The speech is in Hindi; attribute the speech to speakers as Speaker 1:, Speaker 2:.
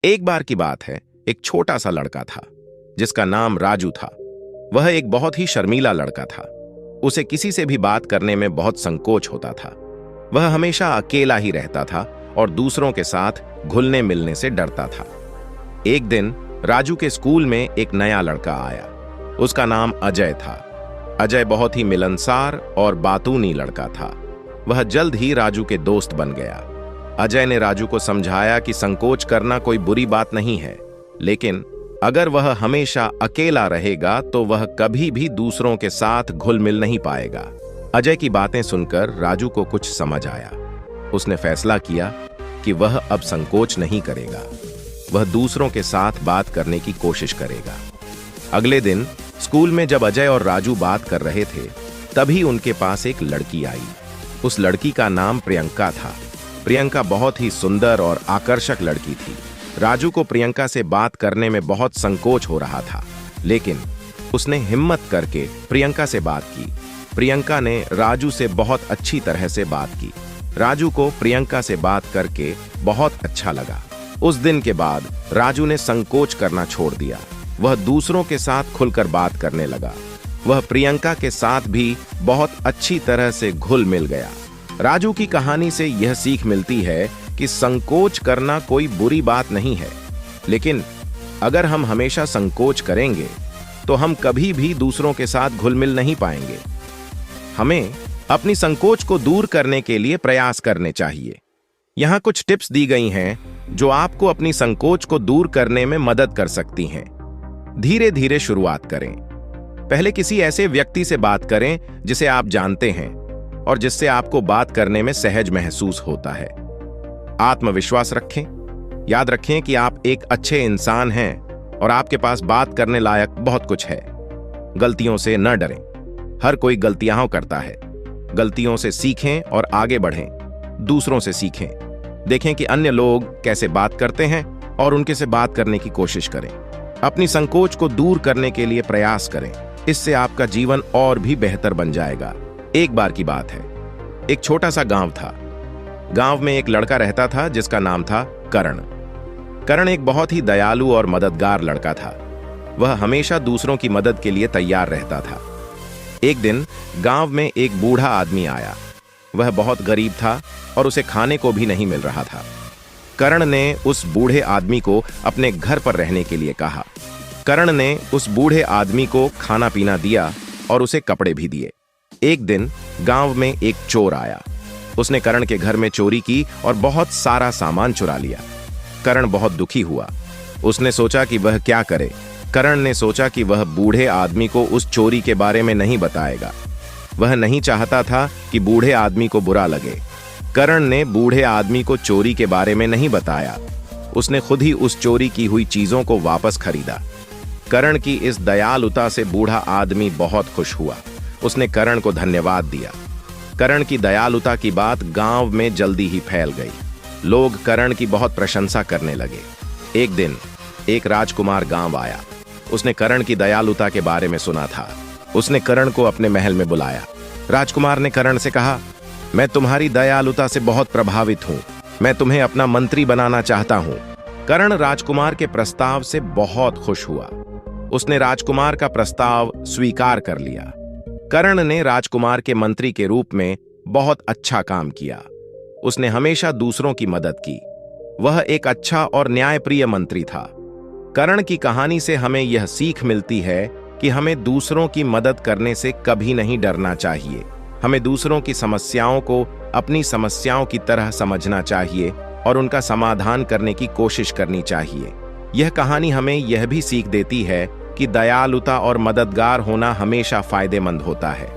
Speaker 1: एक बार की बात है, एक छोटा सा लड़का था जिसका नाम राजू था। वह एक बहुत ही शर्मीला लड़का था। उसे किसी से भी बात करने में बहुत संकोच होता था। वह हमेशा अकेला ही रहता था और दूसरों के साथ घुलने मिलने से डरता था। एक दिन राजू के स्कूल में एक नया लड़का आया। उसका नाम अजय था। अजय बहुत ही मिलनसार और बातूनी लड़का था। वह जल्द ही राजू के दोस्त बन गया। अजय ने राजू को समझाया कि संकोच करना कोई बुरी बात नहीं है, लेकिन अगर वह हमेशा अकेला रहेगा तो वह कभी भी दूसरों के साथ घुल मिल नहीं पाएगा। अजय की बातें सुनकर राजू को कुछ समझ आया। उसने फैसला किया कि वह अब संकोच नहीं करेगा। वह दूसरों के साथ बात करने की कोशिश करेगा। अगले दिन स्कूल में जब अजय और राजू बात कर रहे थे, तभी उनके पास एक लड़की आई। उस लड़की का नाम प्रियंका था। प्रियंका बहुत ही सुंदर और आकर्षक लड़की थी। राजू को प्रियंका से बात करने में बहुत संकोच हो रहा था, लेकिन उसने हिम्मत करके प्रियंका से बात की। प्रियंका ने राजू से बहुत अच्छी तरह से बात की। राजू को प्रियंका से बात करके बहुत अच्छा लगा। उस दिन के बाद राजू ने संकोच करना छोड़ दिया। वह दूसरों के साथ खुलकर बात करने लगा। वह प्रियंका के साथ भी बहुत अच्छी तरह से घुल मिल गया। राजू की कहानी से यह सीख मिलती है कि संकोच करना कोई बुरी बात नहीं है, लेकिन अगर हम हमेशा संकोच करेंगे तो हम कभी भी दूसरों के साथ घुल मिल नहीं पाएंगे। हमें अपनी संकोच को दूर करने के लिए प्रयास करने चाहिए। यहाँ कुछ टिप्स दी गई हैं जो आपको अपनी संकोच को दूर करने में मदद कर सकती हैं। धीरे धीरे शुरुआत करें। पहले किसी ऐसे व्यक्ति से बात करें जिसे आप जानते हैं और जिससे आपको बात करने में सहज महसूस होता है। आत्मविश्वास रखें। याद रखें कि आप एक अच्छे इंसान हैं और आपके पास बात करने लायक बहुत कुछ है। गलतियों से न डरें। हर कोई गलतियां करता है। गलतियों से सीखें और आगे बढ़ें। दूसरों से सीखें। देखें कि अन्य लोग कैसे बात करते हैं और उनके से बात करने की कोशिश करें। अपनी संकोच को दूर करने के लिए प्रयास करें। इससे आपका जीवन और भी बेहतर बन जाएगा। एक बार की बात है, एक छोटा सा गांव था। गांव में एक लड़का रहता था जिसका नाम था करण। करण एक बहुत ही दयालु और मददगार लड़का था। वह हमेशा दूसरों की मदद के लिए तैयार रहता था। एक दिन गांव में एक बूढ़ा आदमी आया। वह बहुत गरीब था और उसे खाने को भी नहीं मिल रहा था। करण ने उस बूढ़े आदमी को अपने घर पर रहने के लिए कहा। करण ने उस बूढ़े आदमी को खाना पीना दिया और उसे कपड़े भी दिए। एक दिन गांव में एक चोर आया। उसने करण के घर में चोरी की और बहुत सारा सामान चुरा लिया। करण बहुत दुखी हुआ। उसने सोचा कि वह क्या करे। करण ने सोचा कि वह बूढ़े आदमी को उस चोरी के बारे में नहीं बताएगा। वह नहीं चाहता था कि बूढ़े आदमी को बुरा लगे। करण ने बूढ़े आदमी को चोरी के बारे में नहीं बताया। उसने खुद ही उस चोरी की हुई चीजों को वापस खरीदा। करण की इस दयालुता से बूढ़ा आदमी बहुत खुश हुआ। उसने करण को धन्यवाद दिया। करण की दयालुता की बात गांव में जल्दी ही फैल गई। लोग करण की बहुत प्रशंसा करने लगे। एक दिन एक राजकुमार गांव आया। उसने करण की दयालुता के बारे में सुना था। उसने करण को अपने महल में बुलाया। राजकुमार ने करण से कहा, मैं तुम्हारी दयालुता से बहुत प्रभावित हूं। मैं तुम्हें अपना मंत्री बनाना चाहता हूं। करण राजकुमार के प्रस्ताव से बहुत खुश हुआ। उसने राजकुमार का प्रस्ताव स्वीकार कर लिया। करण ने राजकुमार के मंत्री के रूप में बहुत अच्छा काम किया। उसने हमेशा दूसरों की मदद की। वह एक अच्छा और न्यायप्रिय मंत्री था। करण की कहानी से हमें यह सीख मिलती है कि हमें दूसरों की मदद करने से कभी नहीं डरना चाहिए। हमें दूसरों की समस्याओं को अपनी समस्याओं की तरह समझना चाहिए और उनका समाधान करने की कोशिश करनी चाहिए। यह कहानी हमें यह भी सीख देती है कि दयालुता और मददगार होना हमेशा फायदेमंद होता है।